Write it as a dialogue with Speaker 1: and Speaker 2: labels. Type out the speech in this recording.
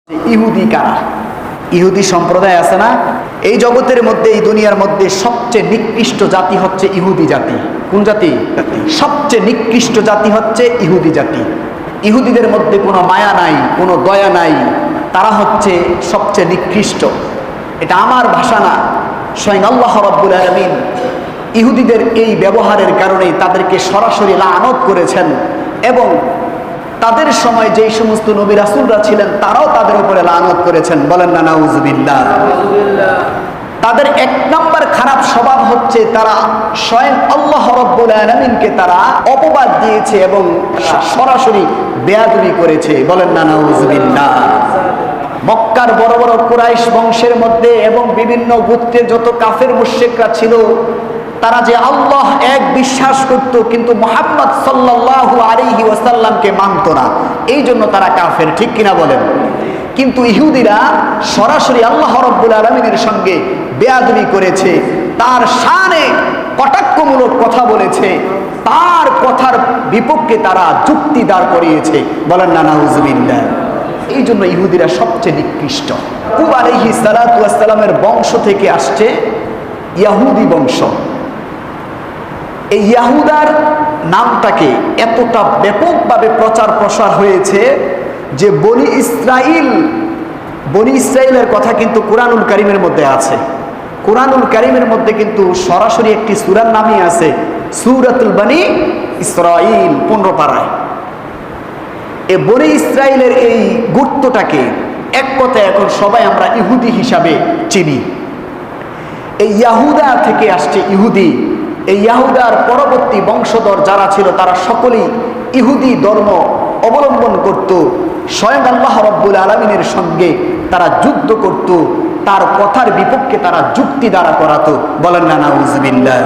Speaker 1: ইহুদি কারা? ইহুদি সম্প্রদায় আছে না, এই জগতের মধ্যে, এই দুনিয়ার মধ্যে সবচেয়ে নিকৃষ্ট জাতি হচ্ছে ইহুদি জাতি। কোন জাতি? সবচেয়ে নিকৃষ্ট জাতি হচ্ছে ইহুদি জাতি। ইহুদিদের মধ্যে কোনো মায়া নাই, কোনো দয়া নাই, তারা হচ্ছে সবচেয়ে নিকৃষ্ট। এটা আমার ভাষা না, স্বয়ং আল্লাহ রাব্বুল আলামিন ইহুদিদের এই ব্যবহারের কারণেই তাদেরকে সরাসরি লানত করেছেন, এবং তাদের সময় যেই সমস্ত নবী রাসূলরা ছিলেন তারাও তাদের উপরে লানত করেছেন। বলেন না নাউজুবিল্লাহ। তাদের এক নম্বর খারাপ স্বভাব হচ্ছে তারা স্বয়ং আল্লাহ রাব্বুল আলামিনকে তারা অপবাদ দিয়েছে এবং সরাসরি বেয়াদবি করেছে। বলেন না নাউজুবিল্লাহ। মক্কার বড় বড় কুরাইশ বংশের মধ্যে এবং বিভিন্ন গোত্রের যত কাফের মুশরিকরা ছিল, তারা যে আল্লাহ এক বিশ্বাস করত, কিন্তু মুহাম্মদ সাল্লাল্লাহু আলাইহি ওয়াসাল্লামকে মানত না, এই জন্য তারা কাফের। ঠিক কিনা বলেন? কিন্তু ইহুদিরা সরাসরি আল্লাহ রাব্বুল আলামিনের সঙ্গে বেয়াদবি করেছে, তার শানে কটাক্ষমূলক কথা বলেছে, তার কথার বিপক্ষে তারা যুক্তি দাঁড় করিয়েছে। বলেন না নাউজুবিল্লাহ। এই জন্য ইহুদিরা সবচেয়ে নিকৃষ্ট। ইয়াকুব আলাইহিস সালাতু ওয়াস সালামের বংশ থেকে আসছে ইহুদি বংশ। এই ইয়াহুদার নামটাকে এতটা ব্যাপকভাবে প্রচার প্রসার হয়েছে যে বনি ইসরাইলের কথা কিন্তু কুরআনুল কারীমের মধ্যে আছে। কুরআনুল কারীমের মধ্যে কিন্তু সরাসরি একটি সূরার নামই আছে, সূরাতুল বনি ইসরাইল, 15 পারায়। এই বনি ইসরাইলের এই গুরুত্বটাকে এক কথায় এখন সবাই আমরা ইহুদি হিসাবে চিনি। এই ইয়াহুদা থেকে আসছে ইহুদি। এই ইয়াহুদার পরবর্তী বংশধর যারা ছিল তারা সকলেই ইহুদি ধর্ম অবলম্বন করত, স্বয়ং আল্লাহ রাব্বুল আলামিনের সঙ্গে তারা যুদ্ধ করত, তার কথার বিপক্ষে তারা যুক্তি দ্বারা করাতো। বলেন না নাউজুবিল্লাহ।